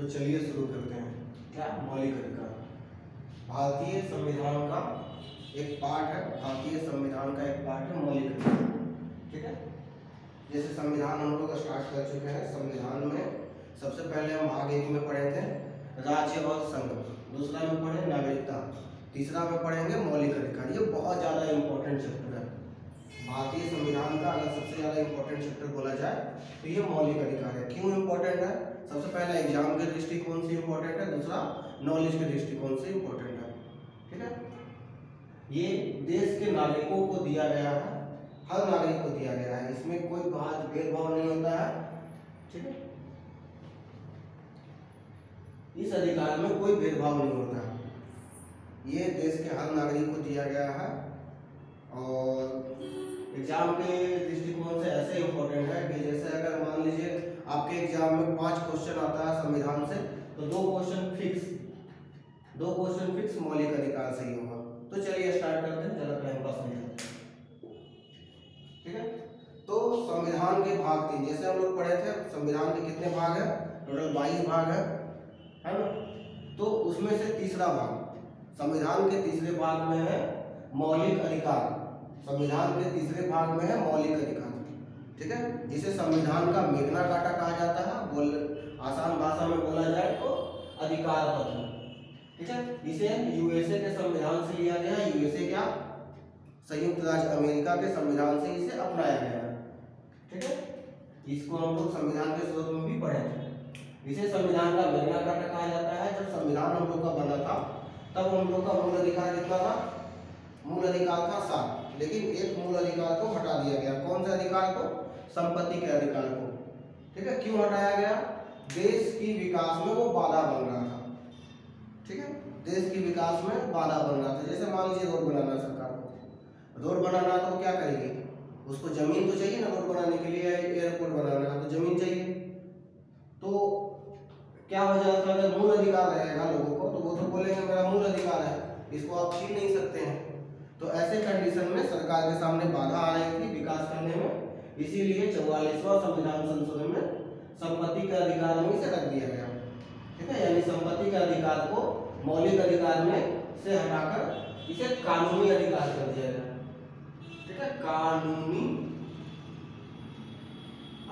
तो चलिए शुरू करते हैं। क्या मौलिक अधिकार भारतीय संविधान का एक पार्ट है। भारतीय संविधान का एक पार्ट है मौलिक अधिकार। ठीक है, जैसे संविधान हम लोग स्टार्ट कर चुके हैं। संविधान में सबसे पहले हम भाग 1 में पढ़े थे राज्य और संघ, दूसरा में पढ़े नागरिकता, तीसरा में पढ़ेंगे मौलिक अधिकार। ये बहुत ज़्यादा इंपॉर्टेंट चैप्टर है भारतीय संविधान का। अगर सबसे ज़्यादा इंपॉर्टेंट चैप्टर बोला जाए तो ये मौलिक अधिकार है। क्यों इंपॉर्टेंट है? सबसे पहले एग्जाम के दृष्टिकोण से इंपॉर्टेंट है, दूसरा नॉलेज के दृष्टिकोण से इंपॉर्टेंट है। ठीक है, ये देश के नागरिकों को दिया गया है, हर नागरिक को दिया गया है। इसमें कोई बात भेदभाव नहीं होता है। ठीक है, इस अधिकार में कोई भेदभाव नहीं होता है। ये देश के हर नागरिक को दिया गया है और एग्जाम के दृष्टिकोण से ऐसे इंपॉर्टेंट है कि जैसे अगर मान लीजिए आपके एग्जाम में 5 क्वेश्चन आता है संविधान से, तो 2 क्वेश्चन फिक्स मौलिक अधिकार से ही होगा। तो चलिए स्टार्ट करते हैं, ज़्यादा टाइम पास नहीं करते। ठीक है, तो संविधान के भाग 3 जैसे हम लोग पढ़े थे। संविधान के कितने भाग है? टोटल 22 भाग है ना। तो उसमें से तीसरा भाग संविधान के तीसरे भाग में है मौलिक अधिकार। संविधान के तीसरे भाग में है मौलिक अधिकार। ठीक है, जिसे संविधान का मेघना काटा कहा जाता है। आसान भाषा में बोला जाए तो अधिकार पत्र। ठीक है, इसे यूएसए के संविधान से लिया गया है। यूएसए क्या? संयुक्त राज्य अमेरिका के संविधान से इसे अपनाया गया है। ठीक है, इसको हम लोग संविधान के स्रोत में भी पढ़े थे। इसे संविधान का मेघना काटा कहा जाता है। जब संविधान हम लोग का बना था तब हम लोग का मूल अधिकार कितना था? मूल अधिकार था 7, लेकिन एक मूल अधिकार को हटा दिया गया। कौन से अधिकार को? संपत्ति के अधिकार को। ठीक है, क्यों हटाया गया? देश की विकास में वो बाधा बन रहा था। ठीक है, देश की विकास में बाधा बन रहा था। जैसे मान लीजिए रोड बनाना, सरकार को रोड बनाना तो क्या करेगी? उसको जमीन तो चाहिए ना रोड बनाने के लिए। एयरपोर्ट बनाना है तो जमीन चाहिए। तो क्या हो जाता है? अगर मूल अधिकार रहेगा लोगों को तो वो तो बोलेंगे मेरा मूल अधिकार है, इसको आप छीन नहीं सकते हैं। तो ऐसे कंडीशन में सरकार के सामने बाधा आ रही थी विकास करने में, इसीलिए 44वां संविधान संशोधन में संपत्ति के अधिकार में इसे रख दिया गया। ठीक है, यानी संपत्ति के अधिकार को मौलिक अधिकार में से हटाकर इसे कानूनी अधिकार कर दिया गया। ठीक है, कानूनी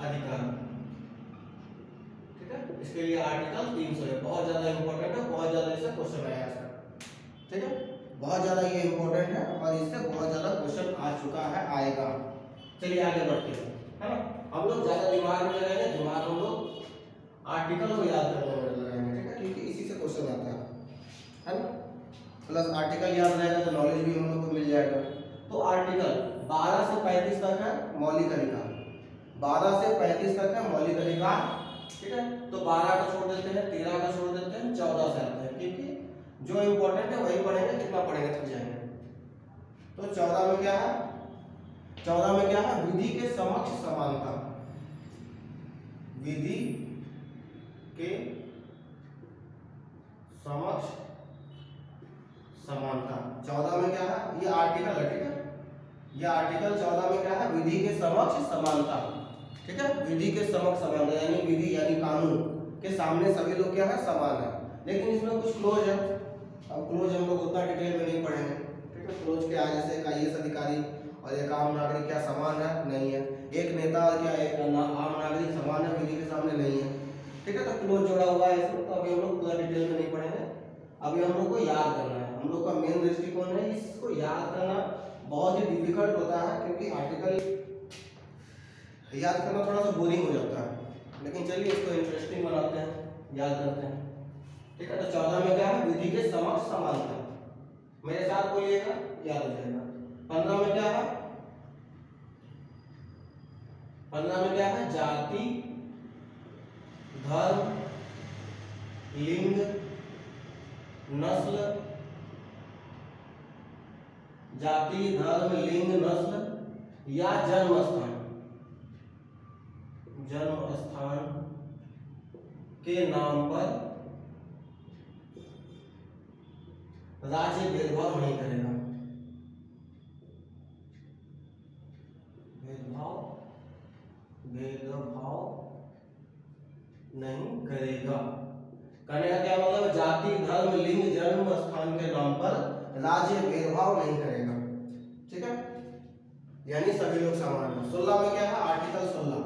अधिकार। ठीक है, इसके लिए आर्टिकल 300 है, बहुत ज्यादा इंपॉर्टेंट है, बहुत ज्यादा इससे क्वेश्चन आया है। ठीक है, बहुत ज्यादा ये इंपॉर्टेंट है और इससे बहुत ज्यादा क्वेश्चन आ चुका है, आएगा। चलिए आगे बढ़ते हैं, है ना। हम लोग ज्यादा दिमाग में लगाएंगे, दिमाग हम लोग आर्टिकल को याद करने में लगाएंगे। ठीक है, क्योंकि इसी से क्वेश्चन आता है ना। प्लस आर्टिकल याद रहेगा तो नॉलेज भी हम लोग को मिल जाएगा। तो आर्टिकल 12 से 35 तक है मौलिक अधिकार। 12 से 35 तक है मौलिक अधिकार। ठीक है, तो 12 का छोड़ देते हैं, 13 का छोड़ देते हैं, 14 से आते हैं, क्योंकि जो इंपॉर्टेंट है वही पढ़ेंगे, कितना पढ़ेंगे थक जाएंगे। तो 14 में क्या है? 14 में क्या है? विधि के समक्ष समानता। विधि के समक्ष समानता 14 में क्या है? ये आर्टिकल है। ठीक है, ये आर्टिकल 14 में क्या है? विधि के समक्ष समानता। ठीक है, विधि के समक्ष समानता यानी विधि यानी कानून के सामने सभी लोग क्या है? समान है। लेकिन इसमें कुछ क्लोज है। अब क्लोज हम लोग उतना डिटेल में नहीं पढ़ेंगे। ठीक है, क्लोज क्या है? जैसे एक IAS अधिकारी और एक आम नागरिक क्या समान है? नहीं है। एक नेता और क्या एक आम नागरिक समान है विधि के सामने? नहीं है। ठीक है, तो क्लोज जोड़ा हुआ है इसमें। तो अभी हम लोग पूरा डिटेल में नहीं पढ़ेंगे, अभी हम लोग को याद करना है। हम लोग का मेन दृष्टिकोण है इसको याद करना। बहुत ही डिफिकल्ट होता है क्योंकि आर्टिकल याद करना थोड़ा सा बोरिंग हो जाता है, लेकिन चलिए इसको इंटरेस्टिंग बनाते हैं, याद करते हैं। ठीक है, तो 14 में क्या है? विधि के समक्ष समानता। मेरे साथ बोलिएगा, याद हो जाएगा। 15 में क्या है? 15 में क्या है? जाति, धर्म, लिंग, नस्ल, जाति, धर्म, लिंग, नस्ल या जन्म स्थान के नाम पर राज्य भेदभाव नहीं करेगा। भेदभाव नहीं करेगा। कहने का क्या मतलब, जाति धर्म लिंग जन्म स्थान के नाम पर राज्य भेदभाव नहीं करेगा। ठीक है, यानी सभी लोग समान हैं। 16 में क्या है, आर्टिकल 16।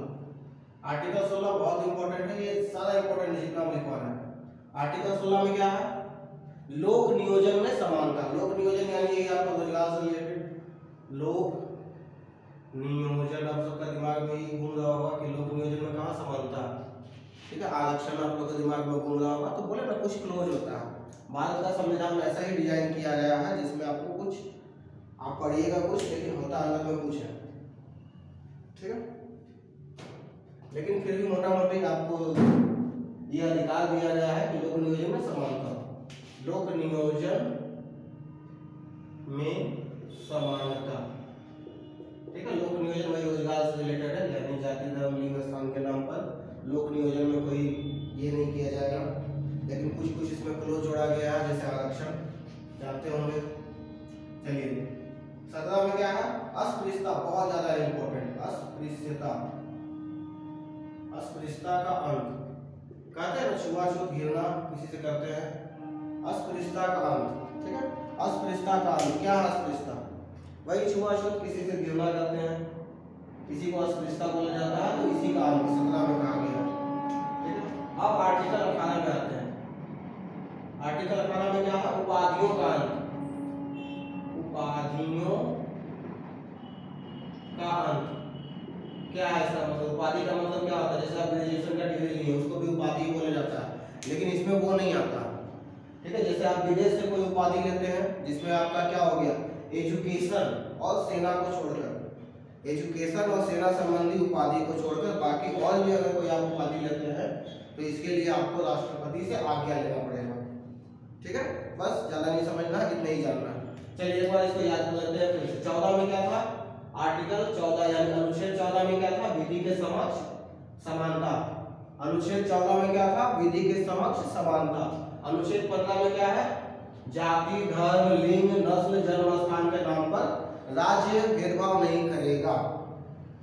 आर्टिकल 16 बहुत इंपॉर्टेंट है, ये सारा इंपॉर्टेंट है जितना हम लिखवा रहे हैं। आर्टिकल 16 में क्या है, लोक नियोजन में समानता। लोक नियोजन यानी ये आपका रोजगार से रिलेटेड लोक नियोजन, आप सबका दिमाग में ही घूम रहा होगा कि लोक नियोजन में कहाँ समानता। ठीक है, आरक्षण आप लोग के दिमाग में घूम रहा होगा, तो बोले ना कुछ क्लोज होता है। भारत का संविधान ऐसा ही डिजाइन किया गया है जिसमें आपको कुछ आप पढ़िएगा कुछ, लेकिन होता अलग में कुछ है। ठीक है, लेकिन फिर भी मोटा मोटी आपको यह अधिकार दिया गया है कि लोक नियोजन में समानता। लोक नियोजन में समानता। ठीक है, लोक नियोजन वही रोजगार से रिलेटेड है, यानी जाति धर्म लिंग स्थान के नाम पर लोक नियोजन में कोई ये नहीं किया जाएगा, लेकिन कुछ कुछ इसमें क्लोज जोड़ा गया है, जैसे आरक्षण जानते होंगे। चलिए 17 में क्या है, अस्पृश्यता, बहुत ज्यादा इंपॉर्टेंट। अस्पृश्यता, अस्पृश्यता का अंत। कहते हैं ना छुआछूत घृणा किसी से करते हैं, अस्पृश्यता का अंत। ठीक है, अस्पृश्यता का अंत क्या है, अस्पृश्यता वही छुआछूत किसी से घृणा करते हैं, किसी को अस्पृश्यता बोला जाता है, तो इसी का अंत 17 में कहा गया। ठीक है, अब आर्टिकल 18 में आते हैं। आर्टिकल 18 में क्या है, उपाधियों का अंत। उपाधियों का अंत क्या है इसका मतलब, उपाधि का मतलब क्या होता है, जैसे आप ग्रेजुएशन का डिग्री लिए उसको भी उपाधि बोला जाता है, लेकिन इसमें वो नहीं आता। ठीक है, जैसे आप विदेश से कोई उपाधि लेते हैं जिसमें आपका क्या हो गया, एजुकेशन और सेना को छोड़कर, एजुकेशन और सेना संबंधी उपाधि को छोड़कर बाकी और भी अगर कोई आप उपाधि लेते हैं तो इसके लिए आपको राष्ट्रपति से आज्ञा लेना पड़ेगा। ठीक है, बस ज्यादा नहीं समझना है, इतना ही जानना है। चलिए एक बार इसको याद कर लेते हैं फिर से। 14 में क्या था, आर्टिकल 14 यानी अनुच्छेद 14 में क्या था, विधि के समक्ष समानता। अनुच्छेद 14 में क्या था, विधि के समक्ष समानता। अनुच्छेद 15 में क्या है, जाति धर्म लिंग नस्ल जन्म स्थान के नाम पर राज्य भेदभाव नहीं करेगा।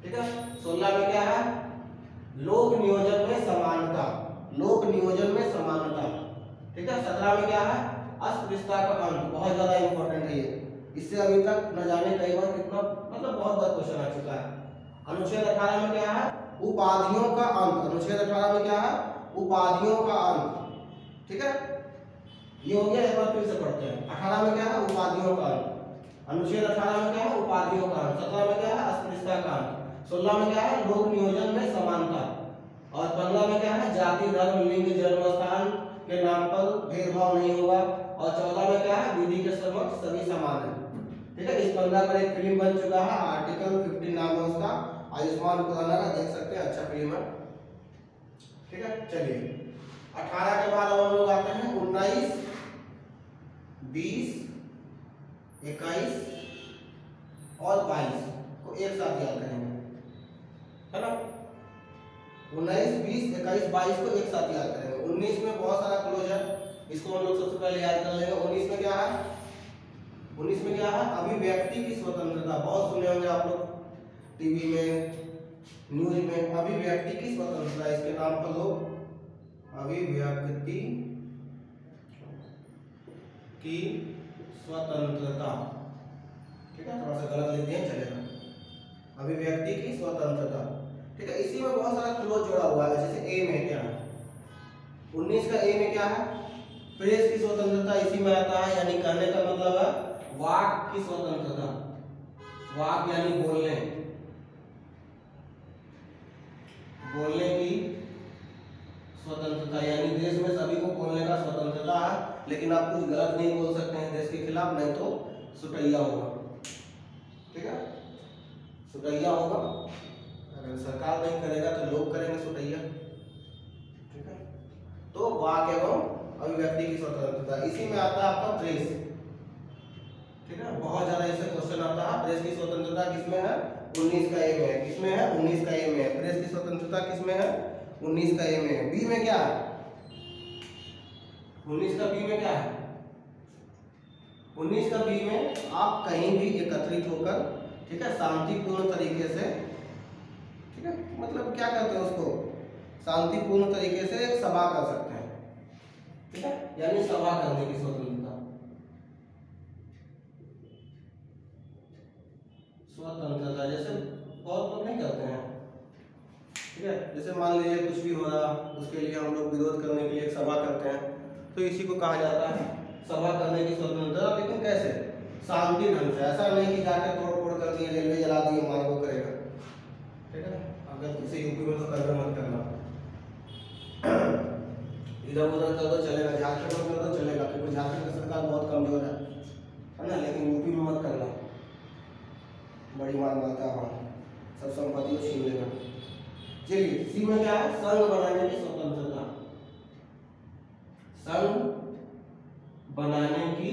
ठीक है, 16 में क्या है, लोक नियोजन में समानता। लोक नियोजन में समानता। ठीक है, 17 में क्या है, अस्पृश्यता का अंत। बहुत ज्यादा इंपॉर्टेंट है ये, इससे अभी तक न जाने कई बार कितना मतलब बहुत बार क्वेश्चन आ चुका है। अनुच्छेद 18 में क्या है, उपाधियों का अंत। अनुच्छेद 18 में क्या है, उपाधियों का अंत। ठीक है, ये हो गया, एक बार फिर से पढ़ते हैं। 18 में क्या है, उपाधियों का अंत। अनुच्छेद 18 में क्या है, उपाधियों का अंत। 17 में क्या है, अस्पृश्यता का अंत। 16 में क्या है, लोक नियोजन में समानता। और 15 में क्या है, जाति धर्म लिंग जन्म स्थान के नाम पर भेदभाव नहीं होगा। और 14 में क्या है, विधि के समक्ष सभी समान है। ठीक है, इस 15 पर एक फिल्म बन चुका है, आर्टिकल 15 नाम है उसका, आयुष्मान खुराना का, देख सकते हैं, अच्छा फिल्म है। ठीक है, चलिए 18 के बाद हम लोग आते हैं 19 20 21 और 22 को एक साथ याद करेंगे, है ना। 19 20 21 22 को एक साथ याद करेंगे। 19 में बहुत सारा क्लोज है, इसको हम लोग सबसे पहले याद कर लेंगे। 19 में क्या है, 19 में क्या है, अभिव्यक्ति की स्वतंत्रता। बहुत सुने होंगे आप लोग टीवी में न्यूज में, अभिव्यक्ति की स्वतंत्रता, इसके नाम पर लोग अभिव्यक्ति की स्वतंत्रता। ठीक है, थोड़ा सा गलत लिख दिए, चलेगा, अभिव्यक्ति की स्वतंत्रता। ठीक है, इसी में बहुत सारा क्लोज जोड़ा हुआ है। जैसे ए में क्या है, 19 का ए में क्या है, प्रेस की स्वतंत्रता इसी में आता है, यानी कहने का मतलब है वाक की स्वतंत्रता। वाक यानी बोलने, बोलने की स्वतंत्रता, यानी देश में सभी को बोलने का स्वतंत्रता है, लेकिन आप कुछ गलत नहीं बोल सकते हैं देश के खिलाफ, नहीं तो सुटैया होगा। ठीक है, सुटैया होगा, अगर सरकार नहीं करेगा तो लोग करेंगे सुटैया। ठीक है, तो वाक एवं अभिव्यक्ति की स्वतंत्रता, इसी में आता है आपका प्रेस। ठीक है, बहुत ज्यादा इससे क्वेश्चन आता है। प्रेस की स्वतंत्रता किसमें है, 19 का ए में है। किसमें है, 19 का ए में है। प्रेस की स्वतंत्रता किसमें है, 19 का ए में है। बी में क्या है, 19 का बी में क्या है, 19 का बी में आप कहीं भी एकत्रित होकर, ठीक है, शांतिपूर्ण तरीके से, ठीक है, मतलब क्या कहते हैं उसको, शांतिपूर्ण तरीके से एक सभा कर सकते हैं। ठीक है, यानी सभा करने की स्वतंत्रता। स्वतंत्रता जैसे बहुत नहीं करते हैं, ठीक है, जैसे मान लीजिए कुछ भी हो रहा, उसके लिए हम लोग विरोध करने के लिए एक सभा करते हैं, तो इसी को कहा जाता है सभा करने की स्वतंत्रता। लेकिन कैसे? शांति ढंग से, ऐसा नहीं कि जाके तोड़ फोड़ कर दिए, रेलवे जला दिए, मार्गो करेगा, ठीक है। अगर किसी यूपी में तो कर्म मत करना, इधर उधर कर दो चलेगा, झारखंड में कर दो चलेगा, क्योंकि झारखंड की सरकार बहुत कमजोर है ना, लेकिन यूपी में मत करना, बड़ी मार मारता है वहाँ, सब संपत्ति को छीन लेगा। चलिए, सी में क्या है? संघ बनाने की स्वतंत्रता। संघ बनाने की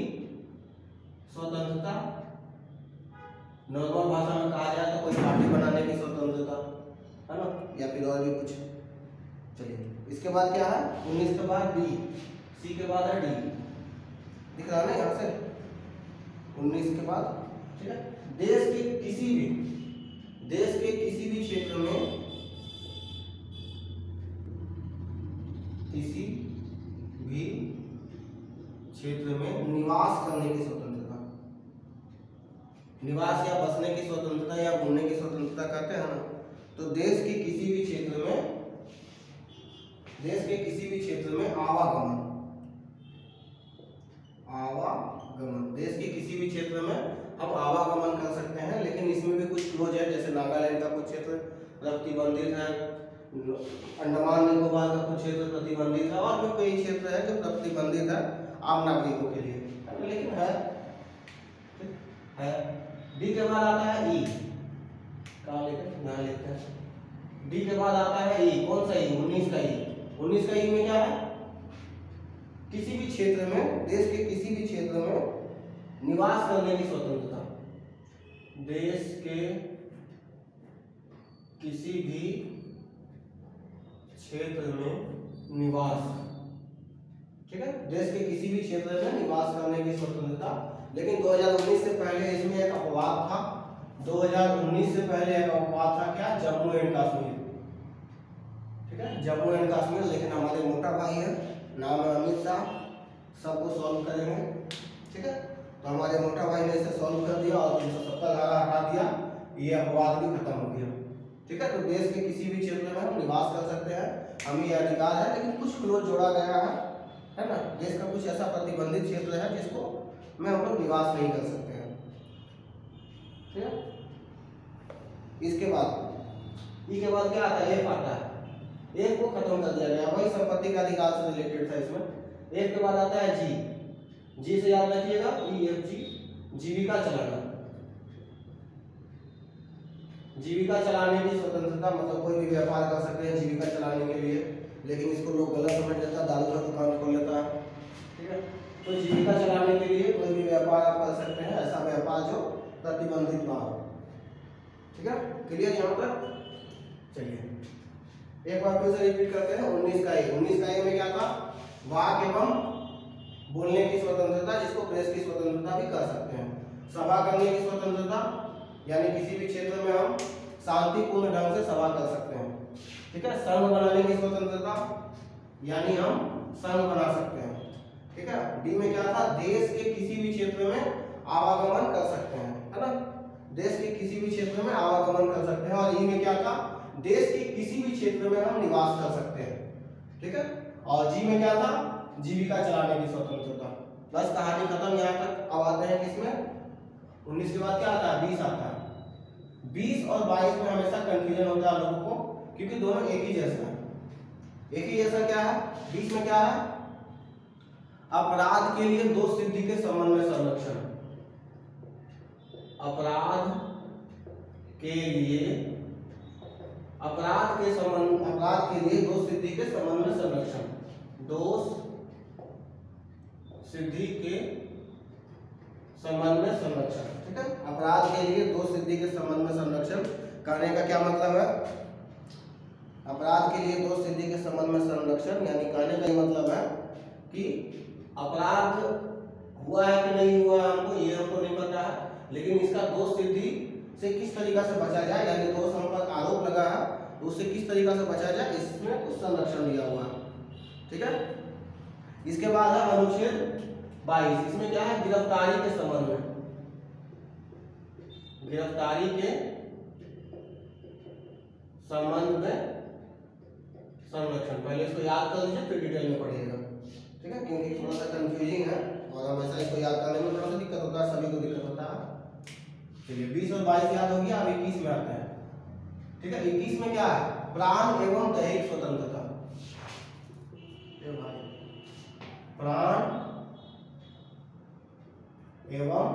स्वतंत्रता, नॉर्मल भाषा में कहा जाए तो कोई पार्टी बनाने की स्वतंत्रता, है ना, या फिर और भी कुछ। चलिए, इसके बाद क्या है? 19 के बाद डी, सी के बाद है डी, दिख रहा है यहाँ से 19 के बाद, ठीक है। देश के किसी भी क्षेत्र में, किसी भी क्षेत्र में निवास करने की स्वतंत्रता, निवास या बसने की स्वतंत्रता या घूमने की स्वतंत्रता कहते हैं ना। तो देश के किसी भी क्षेत्र में, देश के किसी भी क्षेत्र में आवागमन, देश के किसी भी क्षेत्र में हम आवागमन कर सकते हैं, लेकिन इसमें भी कुछ क्लोज है, जैसे नागालैंड का कुछ क्षेत्र प्रतिबंधित है, अंडमान निकोबार का कुछ क्षेत्र प्रतिबंधित है, और भी कई क्षेत्र है जो प्रतिबंधित है आम नागरिकों के लिए, लेकिन है। डी के बाद आता है ई, कहाँ लेकर यहाँ लिखते हैं। डी के बाद आता है ई, कौन सा ई? 19 का ई। 19 का ई में क्या है? किसी भी क्षेत्र में, देश के किसी भी क्षेत्र में निवास करने की स्वतंत्रता, देश के किसी भी क्षेत्र में निवास, ठीक है, देश के किसी भी क्षेत्र में निवास करने की स्वतंत्रता। लेकिन 2019 से पहले इसमें एक अपवाद था, 2019 से पहले एक अपवाद था, क्या? जम्मू एंड कश्मीर, ठीक है, जम्मू एंड कश्मीर। लेकिन हमारे मोटा भाई है, नाम है अमित शाह, सबको सॉल्व करेंगे, ठीक है। तो हमारे मोटा भाई ने इसे सॉल्व कर दिया और 370 धारा हटा दिया, ये अपवाद भी खत्म हो गया, ठीक है। तो देश के किसी भी क्षेत्र में हम निवास कर सकते हैं, हमें यह अधिकार है, लेकिन कुछ क्लोज जोड़ा गया है ना। देश का कुछ ऐसा प्रतिबंधित क्षेत्र है जिसको में हम लोग निवास नहीं कर सकते हैं, ठीक है। इसके बाद ई के बाद क्या आता है? एफ आता है, एफ को खत्म कर दिया गया, वही संपत्ति का अधिकार से रिलेटेड था इसमें। एफ के बाद आता है जी, जी से याद रखिएगा, ई एफ जी, जीविका चलाना, जीविका चलाने की स्वतंत्रता, मतलब कोई भी व्यापार कर सकते हैं जीविका चलाने के लिए, लेकिन इसको लोग गलत समझ लेता है, दारू का दुकान खोल लेता है, ठीक है। तो जीविका चलाने के लिए कोई भी व्यापार आप कर सकते हैं, ऐसा व्यापार जो प्रतिबंधित ना हो, ठीक है। क्लियर यहाँ पर? चलिए एक बार फिर से रिपीट करते हैं। 19 का ए में क्या था? वाक एवं बोलने की स्वतंत्रता, जिसको प्रेस की स्वतंत्रता भी कर सकते हैं। सभा करने की स्वतंत्रता, यानी किसी भी क्षेत्र में हम शांतिपूर्ण ढंग से सभा कर सकते हैं, ठीक है। संघ बनाने की स्वतंत्रता, यानी हम संघ बना सकते हैं, ठीक है। डी में क्या था? देश के किसी भी क्षेत्र में आवागमन कर सकते हैं, है ना, देश के किसी भी क्षेत्र में आवागमन कर सकते हैं। और ई में क्या था? देश के किसी भी क्षेत्र में हम निवास कर सकते हैं, ठीक है। और जी में क्या था? जीविका चलाने की स्वतंत्रता। बस कहानी खत्म यहाँ तक। अब आते हैं किसमें? 19 के बाद क्या आता है? 20 आता है। 20 और 22 में हमेशा कंफ्यूजन होता है लोगों को, क्योंकि दोनों एक ही जैसा है। एक ही जैसा क्या है? 20 में क्या है? अपराध के लिए दो सिद्धि के संबंध में संरक्षण, अपराध के लिए दो सिद्धि के संबंध में संरक्षण, दो सिद्धि के संबंध में संरक्षण, ठीक है। अपराध के लिए दो सिद्धि के संबंध में संरक्षण कहने का क्या मतलब है? अपराध के लिए दो सिद्धि के संबंध में संरक्षण यानी कहने का ये मतलब है कि अपराध हुआ है कि नहीं हुआ हमको ये हमको नहीं पता है, लेकिन इसका दोष सिद्धि से किस तरीका से बचा जाए, यानी दोष हम पर आरोप लगा है तो उससे किस तरीका से बचा जाए, इसमें कुछ संरक्षण दिया हुआ है, ठीक है। इसके बाद है अनुच्छेद 22। इसमें क्या है, गिरफ्तारी के संबंध में, गिरफ्तारी के संबंध में संरक्षण। पहले इसको याद कर लीजिए, फिर डिटेल में पढ़िएगा, ठीक है, क्योंकि थोड़ा सा कंफ्यूजिंग है और हमेशा इसको याद करने में थोड़ा सा दिक्कत होता है, सभी को दिक्कत होता है। चलिए 20 और 22 याद हो गया, अब 21 में आते हैं, ठीक है। 21 में क्या है, प्राण एवं दैहिक स्वतंत्रता। प्राण एवं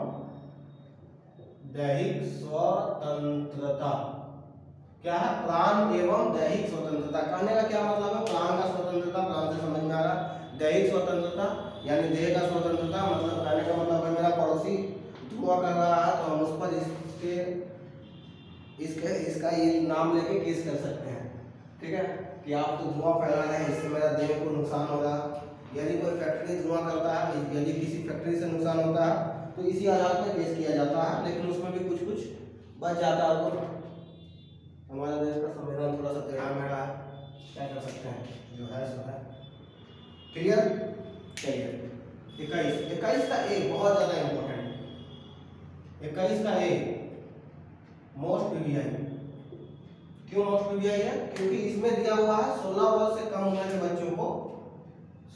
दैहिक स्वतंत्रता क्या है, प्राण एवं दैहिक स्वतंत्रता। कहने का क्या मतलब है, प्राण का स्वतंत्रता, प्राण से समझ में आ रहा। दैहिक स्वतंत्रता यानी देह का स्वतंत्रता, मतलब कहने का मतलब है मेरा पड़ोसी धुआं कर रहा है तो हम उस पर इसका ये नाम लेके केस कर सकते हैं, ठीक है, कि आप तो धुआं फैला रहे हैं, इससे मेरा देह को नुकसान होगा। यदि कोई फैक्ट्री धुआं करता है, यदि किसी फैक्ट्री से नुकसान होता है तो इसी आधार पर केस किया जाता है, लेकिन उसमें भी कुछ कुछ बच जाता है। तो हमारा देश का संविधान थोड़ा सा टेढ़ा मेढ़ा है, क्या कर सकते हैं, जो है सो है। क्लियर। चलिए 21 का ए बहुत ज्यादा इंपॉर्टेंट है। 21 का ए मोस्ट पीवीआई। क्यों मोस्ट पीवीआई है, क्योंकि इसमें दिया हुआ है 16 वर्ष से कम उम्र के बच्चों को,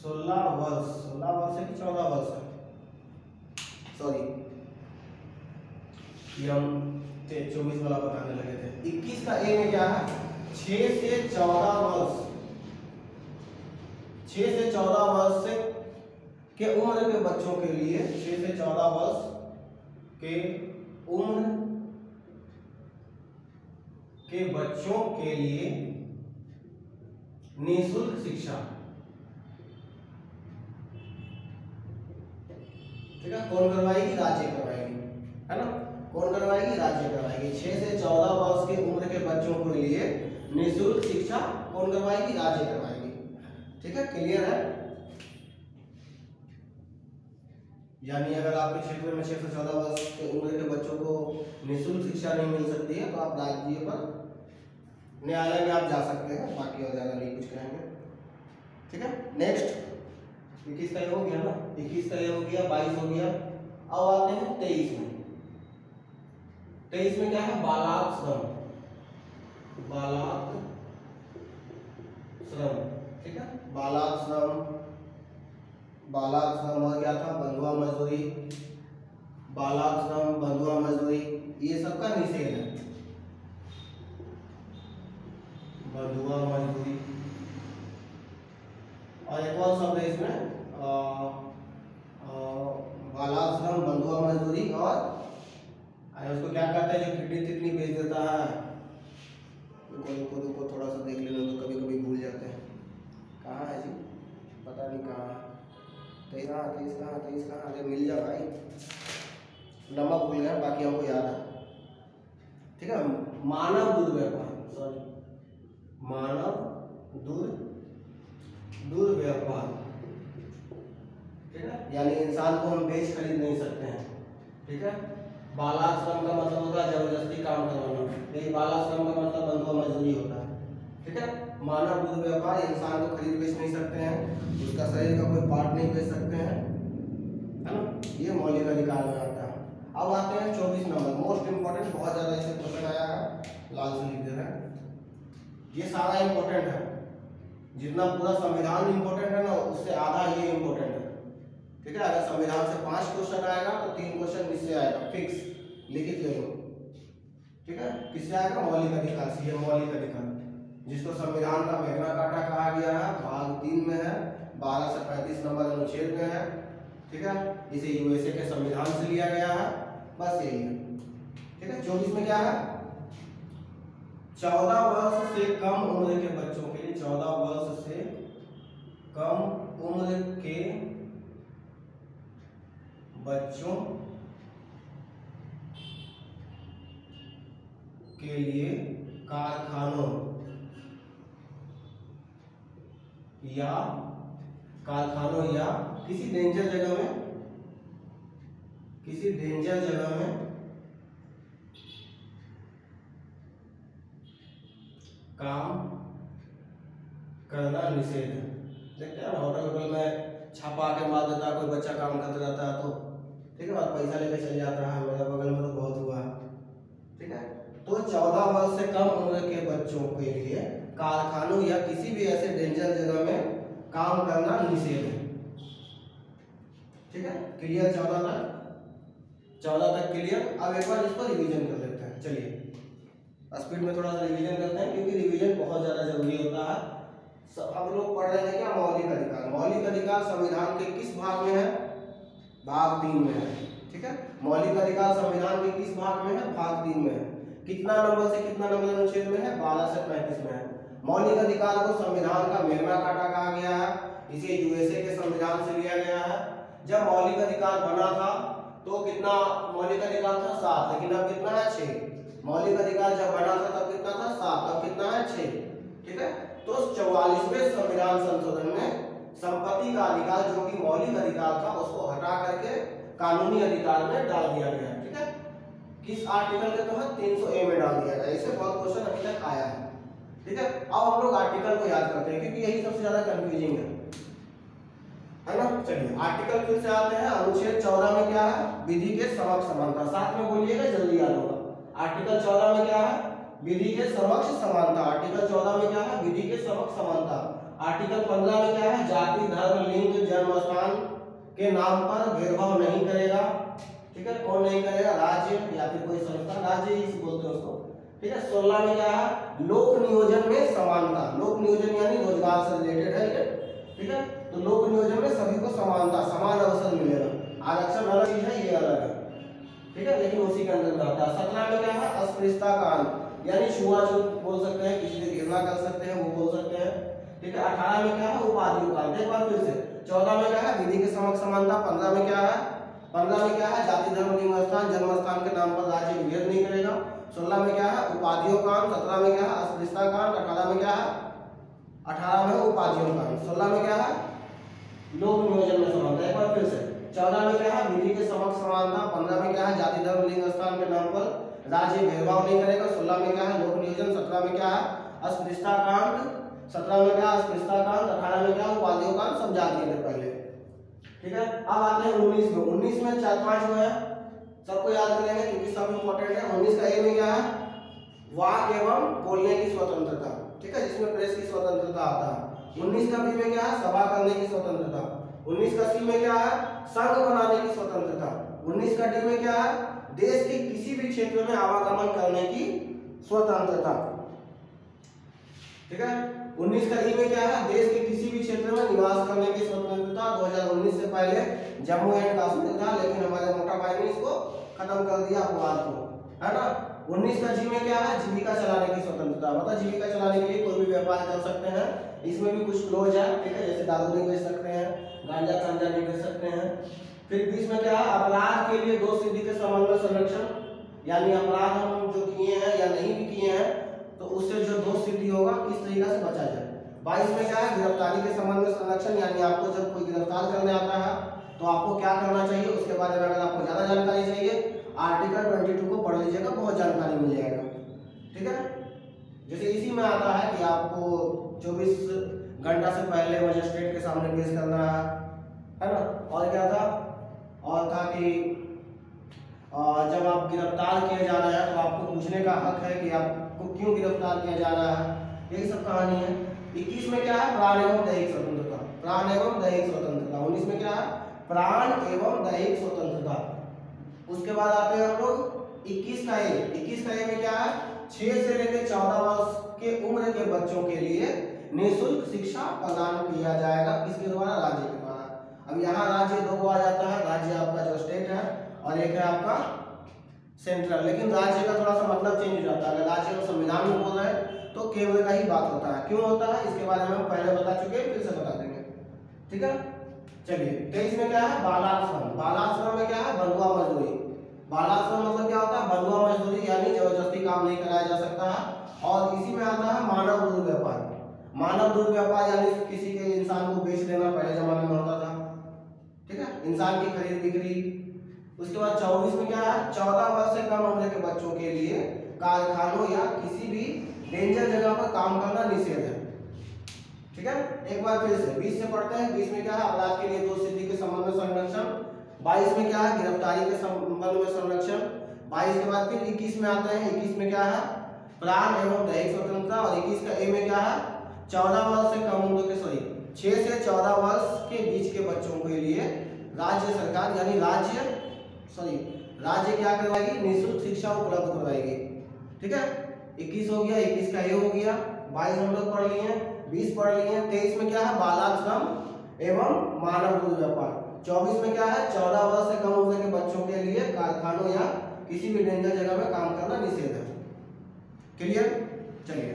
16 वर्ष से कि 14 वर्ष है, सॉरी ये हम 24 वाला बताने लगे थे। 21 का ए में क्या है, 6 से 14 वर्ष, 6 से 14 वर्ष से के उम्र के बच्चों के लिए, 6 से 14 वर्ष के उम्र के बच्चों के लिए निःशुल्क शिक्षा, ठीक है। कौन करवाएगी, राज्य करवाएगी, है ना, कौन करवाएगी, राज्य करवाएगी। 6 से 14 वर्ष के उम्र के बच्चों के लिए निःशुल्क शिक्षा कौन करवाएगी, राज्य करवाएगी, ठीक है। क्लियर है। यानी अगर आपके क्षेत्र में 6 से 14 वर्ष के उम्र के बच्चों को निःशुल्क शिक्षा नहीं मिल सकती है तो आप राज्य पर न्यायालय में आप जा सकते हैं, बाकी और ज्यादा नहीं कुछ कहेंगे, ठीक है। नेक्स्ट 21 का ये हो गया ना, 21 का ये हो गया, 22 हो गया। अब आते हैं 23 में। 23 में क्या है, बालाक श्रम, बालाक श्रम, ठीक है, बालाक श्रम, बालाक श्रम और क्या था, बंधुआ मजदूरी, बालाक श्रम, बंधुआ मजदूरी, ये सबका निषेध है, बंधुआ मजदूरी। और एक और शब्द है इसमें बालाक श्रम, बंधुआ मजदूरी, और उसको क्या कहते हैं, जो किडनी तिडनी बेच देता है, रुको थोड़ा सा देख लेना, तो कभी कभी भूल जाते हैं, कहाँ है जी, पता नहीं कहाँ है, 23 कहाँ, अरे मिल जा भाई, नंबर भूल गया, बाकी हमको याद है, ठीक है। मानव दुर्व्यवहार, सॉरी, मानव दुर्व्यवहार, ठीक है, यानी इंसान को हम बेच खरीद नहीं सकते हैं, ठीक है। बालाक श्रम का मतलब होता है जबरदस्ती काम करवाना, यही बालाक श्रम का मतलब बंधुआ मजदूरी होता है, ठीक है। मानव दुर्व्यवहार, इंसान को खरीद बेच नहीं सकते हैं, उसका शरीर का कोई पार्ट नहीं बेच सकते हैं, है ना, ये मौलिक अधिकार में आता है। अब आते हैं 24 नंबर, मोस्ट इंपोर्टेंट, बहुत ज्यादा इसे क्वेश्चन आया है, लाल से लिख दे रहे हैं, ये सारा इंपॉर्टेंट है, जितना पूरा संविधान इंपॉर्टेंट है ना, उससे आधा ये इंपॉर्टेंट है, ठीक है। अगर संविधान से 5 क्वेश्चन आएगा तो 3 क्वेश्चन इससे आएगा, फिक्स, लिखित ले लो, ठीक है। किससे आएगा, मौलिक अधिकार से, ये मौलिक अधिकार जिसको संविधान का मैग्ना कार्टा कहा गया है, भाग 3 में है, 12 से 35 नंबर अनुच्छेद में है, ठीक है। इसे यूएसए के संविधान से लिया गया है, बस यही है, ठीक है। 24 में क्या है, 14 वर्ष से कम उम्र के बच्चों के लिए, 14 वर्ष से कम उम्र के बच्चों के लिए कारखानों या किसी डेंजर जगह में काम करना निषेध है। देखते हैं होटल में छापा के मार देता है, कोई बच्चा काम करते रहता है तो, ठीक है, और पैसा लेके चल जाता है, मेरे बगल में तो बहुत हुआ, ठीक है। तो 14 वर्ष से कम उम्र के बच्चों के लिए कारखानों या किसी भी ऐसे डेंजर जगह में काम करना निषेध है, ठीक है। क्लियर? 14 तक क्लियर। अब एक बार इसको रिवीजन कर लेते हैं, चलिए स्पीड में थोड़ा सा रिवीजन करते हैं, क्योंकि रिवीजन बहुत ज़्यादा जरूरी होता है। हम लोग पढ़ रहे हैं क्या? मौलिक अधिकार। मौलिक अधिकार संविधान के किस भाग में है? भाग 3 में है, ठीक है। मौलिक अधिकार संविधान के किस भाग में है? भाग 3 में है। कितना नंबर से कितना नंबर अनुच्छेद में है? 12 से 35 में है। मौलिक अधिकार को संविधान का मैग्ना कार्टा कहा गया है, इसे यूएसए के संविधान से लिया गया है। जब मौलिक अधिकार बना था तो कितना मौलिक अधिकार था? 7, लेकिन अब कितना है? 6। मौलिक अधिकार जब बना था तब कितना था? 7, अब कितना है? 6, ठीक है। तो 44वें संविधान संशोधन में संपत्ति का अधिकार जो कि मौलिक अधिकार था उसको हटा करके कानूनी अधिकार में डाल दिया गया, ठीक है। किस आर्टिकल के तहत? 300A में डाल दिया गया। इससे बहुत क्वेश्चन अभी तक आया है, ठीक है। अब हम लोग आर्टिकल को याद करते हैं क्योंकि यही सबसे ज्यादा कंफ्यूजिंग है ना। चलिए आर्टिकल फिर से आते हैं। अनुच्छेद 14 में क्या है? विधि के समक्ष समानता। साथ में बोलिएगा, जल्दी याद होगा। आर्टिकल 14 में क्या है? विधि के समक्ष समानता। आर्टिकल 14 में क्या है? विधि के समक्ष समानता। आर्टिकल 15 में क्या है? जाति, धर्म, लिंग, जन्म स्थान के नाम पर भेदभाव नहीं करेगा, ठीक है। कौन नहीं करेगा? राज्य या फिर कोई संस्था, राज्य ही बोलते हैं उसको, ठीक है। 16 में क्या है? लोक नियोजन में समानता। लोक नियोजन यानी रोजगार से रिलेटेड है ये, ठीक है। तो लोक नियोजन में सभी को समानता, समान अवसर मिलेगा। आरक्षण अलग चीज है, ये अलग है, ठीक है, लेकिन उसी के अंदर में आता है। 17 में क्या है? अस्पृश्यता कांड यानी छुआछूत बोल सकते हैं, किसी से घृणा कर सकते हैं, वो बोल सकते हैं, ठीक है। 18 में क्या है? उपाधियों कांड। एक बार फिर से 14 में क्या है? विधि के समक्ष समानता। 15 में क्या है? 15 में क्या है? जाति, धर्म, लिंग, स्थान, जन्म स्थान के नाम पर राज्य विभेद नहीं करेगा। 16 में क्या है? उपाधियों कांड। 17 में क्या है? अस्पृश्यता कांड। 18 में क्या है? 18 में उपाधियों कांड। 16 में क्या है? लोक नियोजन में समानता। एक बार फिर से 14 में क्या है? विधि के समक्ष समानता। 15 में क्या है? जाति, धर्म, लिंग, स्थान के नाम पर राज्य भेदभाव नहीं करेगा। 16 में क्या है? लोक नियोजन। 17 में क्या है? अस्पृश्यता कांड। 17 में क्या है? अस्पृश्यता कांड। 18 में क्या है? उपाधियों कांड। समझा दिए थे पहले, ठीक है। अब आते हैं 19 में। 19 में 4-5 जो है सबको याद करेंगे क्योंकि सब इंपॉर्टेंट है। 19 का ए में क्या है? वाक एवं बोलने की स्वतंत्रता, ठीक है, जिसमें प्रेस की स्वतंत्रता आता है। 19 का बी में क्या है? सभा करने की स्वतंत्रता। 19 का सी में क्या है? संघ बनाने की स्वतंत्रता। 19 का डी में क्या है? देश के किसी भी क्षेत्र में आवागमन करने की स्वतंत्रता, ठीक है। 19 का ई में क्या है? देश के किसी भी क्षेत्र में निवास करने की स्वतंत्रता। 2019 से पहले जम्मू एंड कश्मीर था, लेकिन हमारे मोटा भाई ने इसको खत्म कर दिया अपवाद को, है ना। 19 का जी में क्या है? जीविका चलाने की स्वतंत्रता। मतलब जीविका चलाने के लिए कोई भी व्यापार कर सकते हैं, इसमें भी कुछ क्लोज है, ठीक है, जैसे दारू नहीं बेच सकते हैं, गांजा गांजा नहीं बेच सकते हैं। फिर 20 में क्या है? अपराध के लिए 2 सिद्धि के समन्वय संरक्षण, यानी अपराध हम जो किए हैं या नहीं भी किए हैं तो उससे जो 2 सिद्धि होगा किस तरीके से बचा जाए। 22 में क्या है? गिरफ्तारी के संबंध में संरक्षण, यानी आपको जब कोई गिरफ्तार करने आता है तो आपको क्या करना चाहिए उसके बारे में अगर आपको ज्यादा जानकारी चाहिए आर्टिकल 22 को पढ़ लीजिएगा, बहुत जानकारी मिल जाएगा, ठीक है। जैसे इसी में आता है कि आपको 24 घंटा से पहले मजिस्ट्रेट के सामने पेश करना है ना। और क्या था? और था कि जब आप गिरफ्तार किए जा रहे हैं तो आपको पूछने का हक है कि आपको क्यों गिरफ्तार किया जा रहा है, यही सब कहानी है। 21 में क्या है? प्राण एवं दैहिक स्वतंत्रता। प्राण एवं दैहिक स्वतंत्रता। 19 में क्या है? प्राण एवं दैहिक स्वतंत्रता। उसके बाद आते हैं हम लोग 21 का ए। 21 का ए में क्या है? 6 से लेकर 14 वर्ष के उम्र के बच्चों के लिए निःशुल्क शिक्षा प्रदान किया जाएगा। किसके द्वारा? राज्य के द्वारा। अब यहाँ राज्य 2 आ जाता है, राज्य आपका जो स्टेट है और एक है आपका सेंट्रल, लेकिन राज्य का थोड़ा सा मतलब चेंज हो जाता है। अगर राज्य को संविधान में बोल रहे हैं तो केंद्र का ही बात होता है। क्यों होता है इसके बारे में हम पहले बता चुके हैं, फिर से बता देंगे, ठीक है। चलिए 23 में क्या है? बालाश्रम। बालाश्रम में क्या है? बंधुआ मजदूरी। बालाश्रम मतलब क्या होता है? बंधुआ मजदूरी, यानी जबरदस्ती काम नहीं कराया जा सकता है। और इसी में आता है मानव दुर्व्यापार। मानव दुर्व्यापार यानी किसी के इंसान को बेच देना, पहले जमाने में होता था, ठीक है, इंसान की खरीद बिक्री। उसके बाद 24 में क्या है? 14 वर्ष से कम उम्र के बच्चों के लिए कारखानों या किसी भी डेंजर जगह पर काम करना निषेध है, ठीक है, एक बार फिर से 20 से पढ़ते हैं। 20 में क्या है, अपराध के लिए दोष सिद्धि के संबंध में संरक्षण। 22 में क्या है, गिरफ्तारी के संबंध में संरक्षण। 22 के बाद फिर 21 में आते हैं। 21 में क्या है, प्राण एवं दैहिक स्वतंत्रता। और 21 का ए में क्या है, 14 वर्ष से कम उम्र के 6 से 14 वर्ष के बीच के बच्चों के लिए राज्य सरकार यानी राज्य क्या करवाएगी, निःशुल्क शिक्षा उपलब्ध करवाएगी। ठीक है, 21 हो गया, 21 का ए हो गया। 22 हम लोग पढ़ लिए हैं, 20 पढ़ लिए हैं। 23 में क्या है, बालाश्रम एवं मानव दूध व्यापार। 24 में क्या है, 14 वर्ष से कम उम्र के बच्चों के लिए कारखानों या किसी भी डेंजर जगह में काम करना निषेध है। क्लियर, चलिए